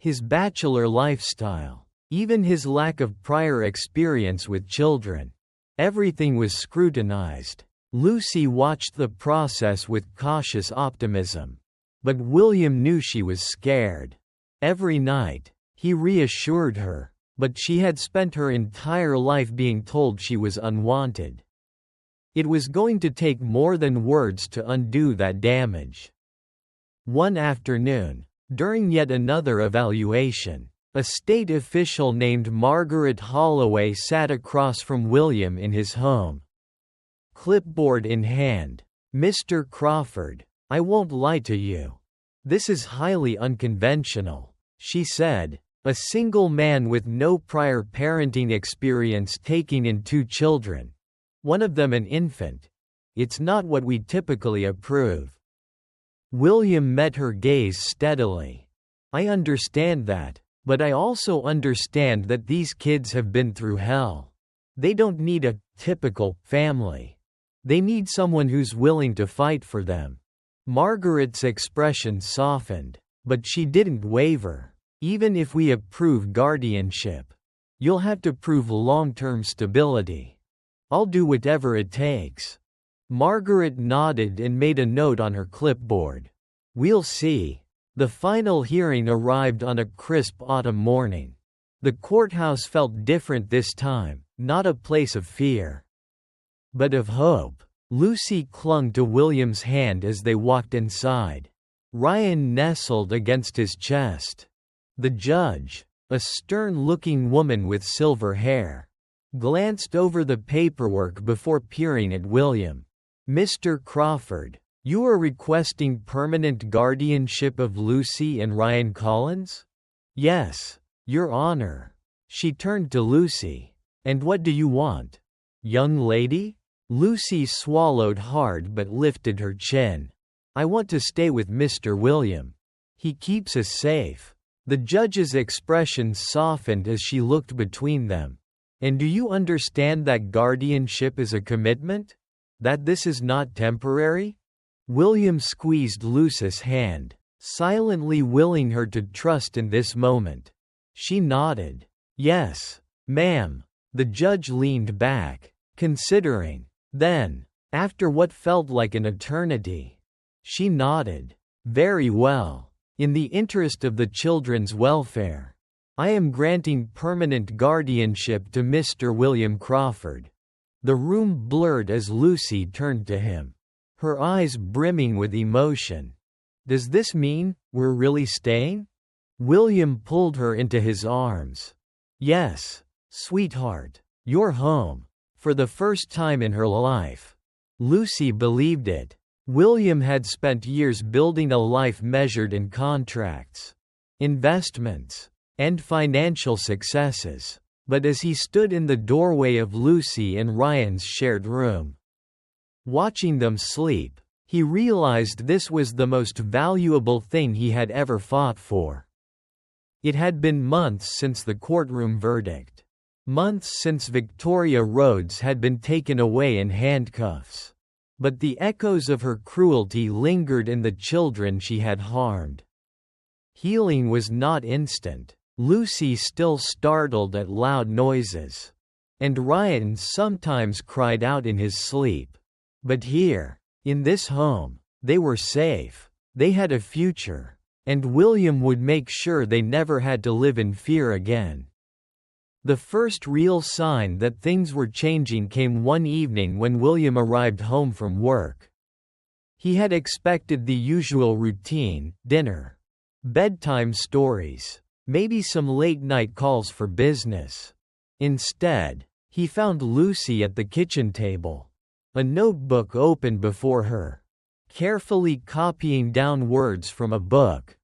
his bachelor lifestyle, even his lack of prior experience with children. Everything was scrutinized. Lucy watched the process with cautious optimism. But William knew she was scared. Every night, he reassured her, but she had spent her entire life being told she was unwanted. It was going to take more than words to undo that damage. One afternoon, during yet another evaluation, a state official named Margaret Holloway sat across from William in his home. Clipboard in hand. "Mr. Crawford, I won't lie to you. This is highly unconventional," she said. "A single man with no prior parenting experience taking in 2 children. One of them an infant. It's not what we typically approve." William met her gaze steadily. "I understand that. But I also understand that these kids have been through hell. They don't need a typical family. They need someone who's willing to fight for them." Margaret's expression softened, but she didn't waver. "Even if we approve guardianship, you'll have to prove long-term stability. I'll do whatever it takes." Margaret nodded and made a note on her clipboard. "We'll see." The final hearing arrived on a crisp autumn morning. The courthouse felt different this time, not a place of fear, but of hope. Lucy clung to William's hand as they walked inside. Ryan nestled against his chest. The judge, a stern-looking woman with silver hair, glanced over the paperwork before peering at William. "Mr. Crawford, you are requesting permanent guardianship of Lucy and Ryan Collins?" "Yes, Your Honor." She turned to Lucy. "And what do you want, young lady?" Lucy swallowed hard but lifted her chin. "I want to stay with Mr. William. He keeps us safe." The judge's expression softened as she looked between them. "And do you understand that guardianship is a commitment? That this is not temporary?" William squeezed Lucy's hand, silently willing her to trust in this moment. She nodded. "Yes, ma'am." The judge leaned back, considering. Then, after what felt like an eternity, she nodded. "Very well. In the interest of the children's welfare, I am granting permanent guardianship to Mr. William Crawford." The room blurred as Lucy turned to him, her eyes brimming with emotion. "Does this mean we're really staying?" William pulled her into his arms. "Yes, sweetheart. You're home." For the first time in her life, Lucy believed it. William had spent years building a life measured in contracts, investments, and financial successes. But as he stood in the doorway of Lucy and Ryan's shared room, watching them sleep, he realized this was the most valuable thing he had ever fought for. It had been months since the courtroom verdict. Months since Victoria Rhodes had been taken away in handcuffs. But the echoes of her cruelty lingered in the children she had harmed. Healing was not instant. Lucy still startled at loud noises, and Ryan sometimes cried out in his sleep. But here, in this home, they were safe. They had a future, and William would make sure they never had to live in fear again. The first real sign that things were changing came one evening when William arrived home from work. He had expected the usual routine: dinner, bedtime stories, maybe some late-night calls for business. Instead, he found Lucy at the kitchen table, a notebook open before her, carefully copying down words from a book.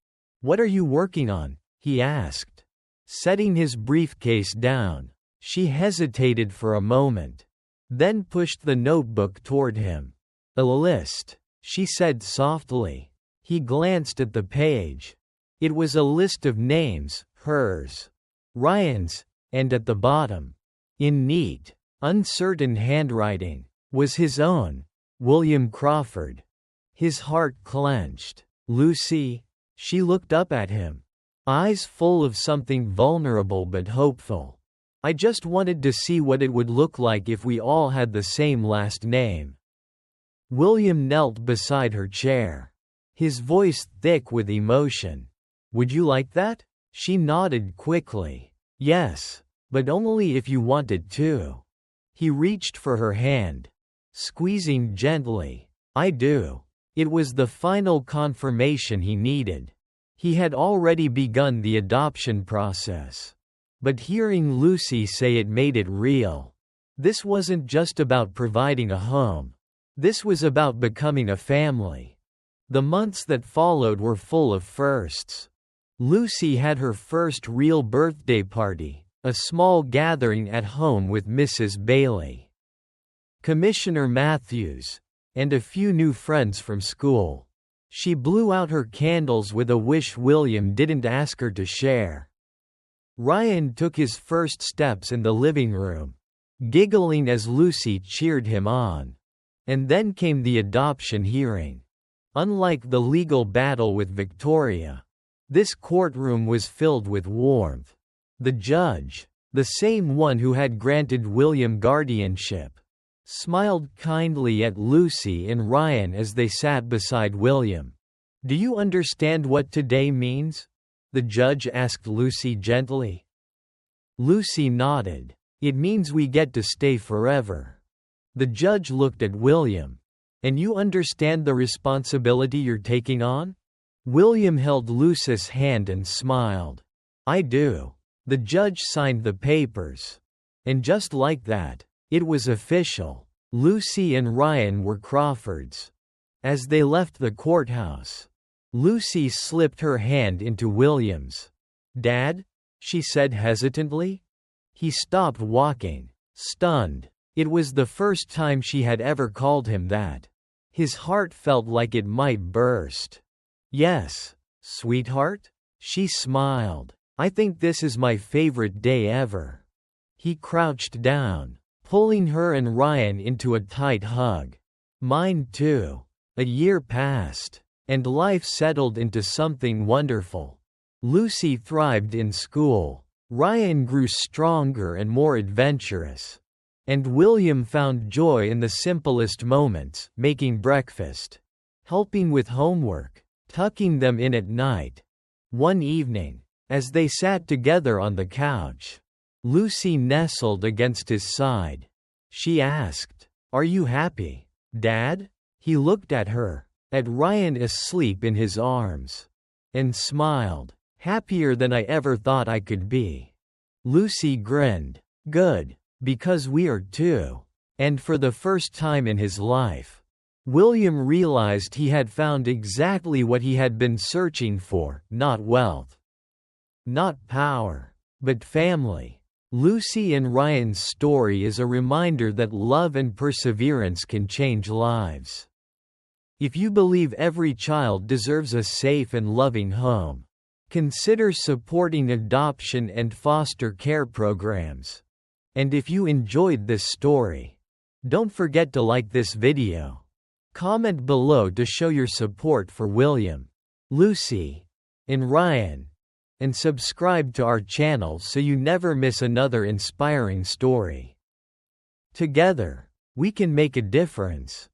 "What are you working on?" he asked. Setting his briefcase down, she hesitated for a moment, then pushed the notebook toward him. "A list," she said softly. He glanced at the page. It was a list of names, hers, Ryan's, and at the bottom, in neat, uncertain handwriting, was his own, William Crawford. His heart clenched. "Lucy?" She looked up at him. eyes full of something vulnerable but hopeful. I just wanted to see what it would look like if we all had the same last name. William knelt beside her chair, his voice thick with emotion. Would you like that? She nodded quickly. Yes, but only if you wanted to. He reached for her hand, squeezing gently. I do. It was the final confirmation he needed. He had already begun the adoption process. But hearing Lucy say it made it real. This wasn't just about providing a home. This was about becoming a family. The months that followed were full of firsts. Lucy had her first real birthday party, a small gathering at home with Mrs. Bailey, Commissioner Matthews, and a few new friends from school. She blew out her candles with a wish William didn't ask her to share. Ryan took his first steps in the living room, giggling as Lucy cheered him on. And then came the adoption hearing. Unlike the legal battle with Victoria, this courtroom was filled with warmth. The judge, the same one who had granted William guardianship, smiled kindly at Lucy and Ryan as they sat beside William. Do you understand what today means? The judge asked Lucy gently. Lucy nodded. It means we get to stay forever. The judge looked at William. And you understand the responsibility you're taking on? William held Lucy's hand and smiled. I do. The judge signed the papers. And just like that, it was official. Lucy and Ryan were Crawfords. As they left the courthouse, Lucy slipped her hand into William's. Dad? She said hesitantly. He stopped walking, stunned. It was the first time she had ever called him that. His heart felt like it might burst. Yes, sweetheart? She smiled. I think this is my favorite day ever. He crouched down, pulling her and Ryan into a tight hug. Mine too. A year passed, and life settled into something wonderful. Lucy thrived in school. Ryan grew stronger and more adventurous. And William found joy in the simplest moments, making breakfast, helping with homework, tucking them in at night. One evening, as they sat together on the couch, Lucy nestled against his side. She asked, Are you happy, Dad? He looked at her, at Ryan asleep in his arms, and smiled. Happier than I ever thought I could be. Lucy grinned. Good, because we are too. And for the first time in his life, William realized he had found exactly what he had been searching for, not wealth, not power, but family. Lucy and Ryan's story is a reminder that love and perseverance can change lives. If you believe every child deserves a safe and loving home, consider supporting adoption and foster care programs. And if you enjoyed this story, don't forget to like this video. Comment below to show your support for William, Lucy, and Ryan, and subscribe to our channel so you never miss another inspiring story. Together, we can make a difference.